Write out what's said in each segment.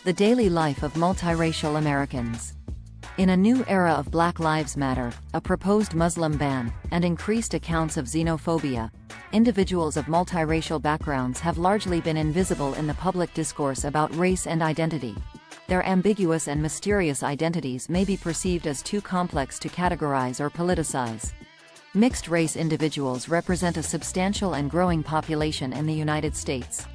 The daily life of multiracial Americans. In a new era of Black Lives Matter, a proposed Muslim ban, and increased accounts of xenophobia, individuals of multiracial backgrounds have largely been invisible in the public discourse about race and identity. Their ambiguous and mysterious identities may be perceived as too complex to categorize or politicize. Mixed-race individuals represent a substantial and growing population in the United States.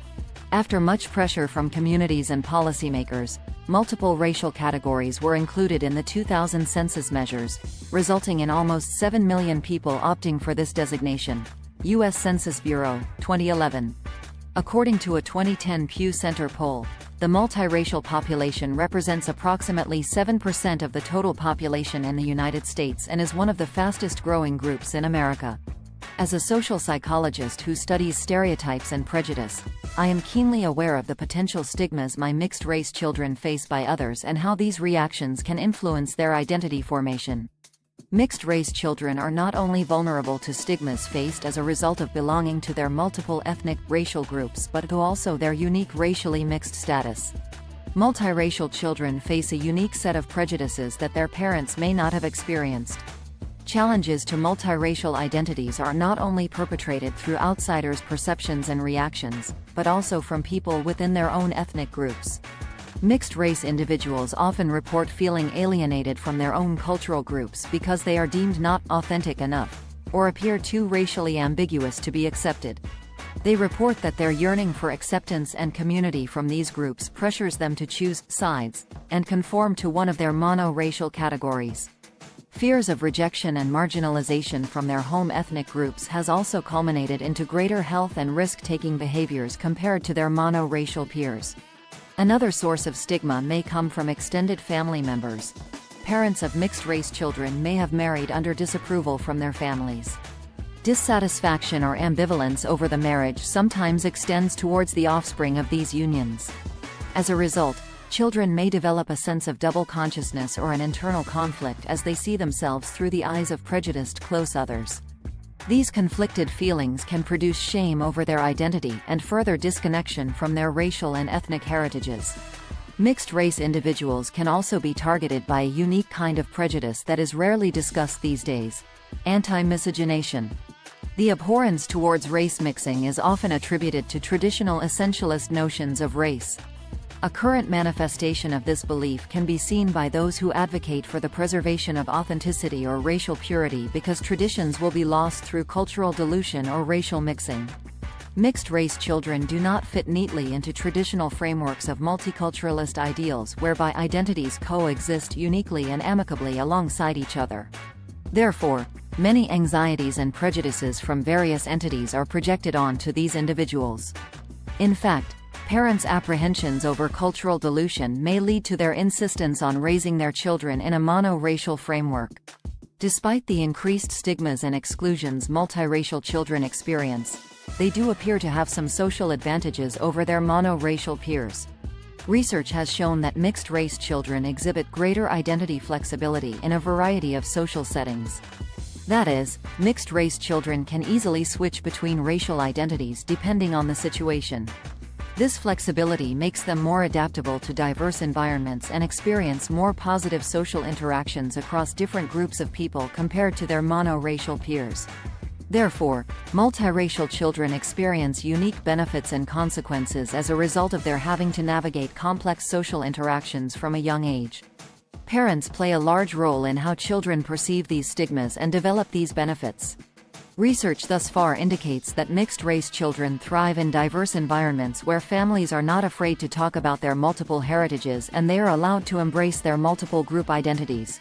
After much pressure from communities and policymakers, multiple racial categories were included in the 2000 census measures, resulting in almost 7 million people opting for this designation. U.S. Census Bureau, 2011. According to a 2010 Pew Center poll, the multiracial population represents approximately 7% of the total population in the United States and is one of the fastest-growing groups in America. As a social psychologist who studies stereotypes and prejudice, I am keenly aware of the potential stigmas my mixed-race children face by others and how these reactions can influence their identity formation. Mixed-race children are not only vulnerable to stigmas faced as a result of belonging to their multiple ethnic, racial groups but to also their unique racially mixed status. Multiracial children face a unique set of prejudices that their parents may not have experienced. Challenges to multiracial identities are not only perpetrated through outsiders' perceptions and reactions, but also from people within their own ethnic groups. Mixed-race individuals often report feeling alienated from their own cultural groups because they are deemed not authentic enough, or appear too racially ambiguous to be accepted. They report that their yearning for acceptance and community from these groups pressures them to choose sides and conform to one of their mono-racial categories. Fears of rejection and marginalization from their home ethnic groups has also culminated into greater health and risk-taking behaviors compared to their mono-racial peers. Another source of stigma may come from extended family members. Parents of mixed-race children may have married under disapproval from their families. Dissatisfaction or ambivalence over the marriage sometimes extends towards the offspring of these unions. As a result, children may develop a sense of double consciousness or an internal conflict as they see themselves through the eyes of prejudiced close others. These conflicted feelings can produce shame over their identity and further disconnection from their racial and ethnic heritages. Mixed-race individuals can also be targeted by a unique kind of prejudice that is rarely discussed these days: anti-miscegenation. The abhorrence towards race mixing is often attributed to traditional essentialist notions of race. A current manifestation of this belief can be seen by those who advocate for the preservation of authenticity or racial purity because traditions will be lost through cultural dilution or racial mixing. Mixed-race children do not fit neatly into traditional frameworks of multiculturalist ideals whereby identities coexist uniquely and amicably alongside each other. Therefore, many anxieties and prejudices from various entities are projected onto these individuals. In fact, parents' apprehensions over cultural dilution may lead to their insistence on raising their children in a mono-racial framework. Despite the increased stigmas and exclusions multiracial children experience, they do appear to have some social advantages over their mono-racial peers. Research has shown that mixed-race children exhibit greater identity flexibility in a variety of social settings. That is, mixed-race children can easily switch between racial identities depending on the situation. This flexibility makes them more adaptable to diverse environments and experience more positive social interactions across different groups of people compared to their mono-racial peers. Therefore, multiracial children experience unique benefits and consequences as a result of their having to navigate complex social interactions from a young age. Parents play a large role in how children perceive these stigmas and develop these benefits. Research thus far indicates that mixed-race children thrive in diverse environments where families are not afraid to talk about their multiple heritages and they are allowed to embrace their multiple group identities.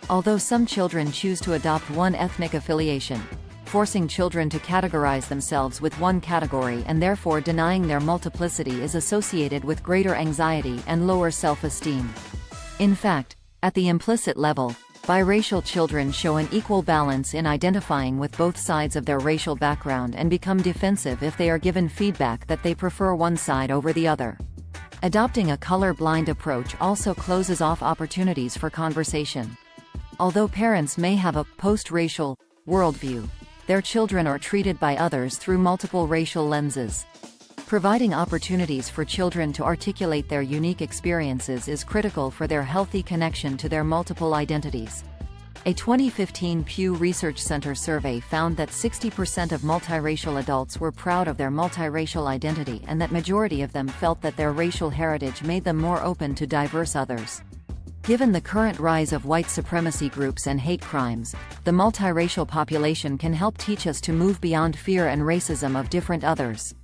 Although some children choose to adopt one ethnic affiliation, forcing children to categorize themselves with one category and therefore denying their multiplicity is associated with greater anxiety and lower self-esteem. In fact, at the implicit level, biracial children show an equal balance in identifying with both sides of their racial background and become defensive if they are given feedback that they prefer one side over the other. Adopting a color-blind approach also closes off opportunities for conversation. Although parents may have a post-racial worldview, their children are treated by others through multiple racial lenses. Providing opportunities for children to articulate their unique experiences is critical for their healthy connection to their multiple identities. A 2015 Pew Research Center survey found that 60% of multiracial adults were proud of their multiracial identity and that majority of them felt that their racial heritage made them more open to diverse others. Given the current rise of white supremacy groups and hate crimes, the multiracial population can help teach us to move beyond fear and racism of different others.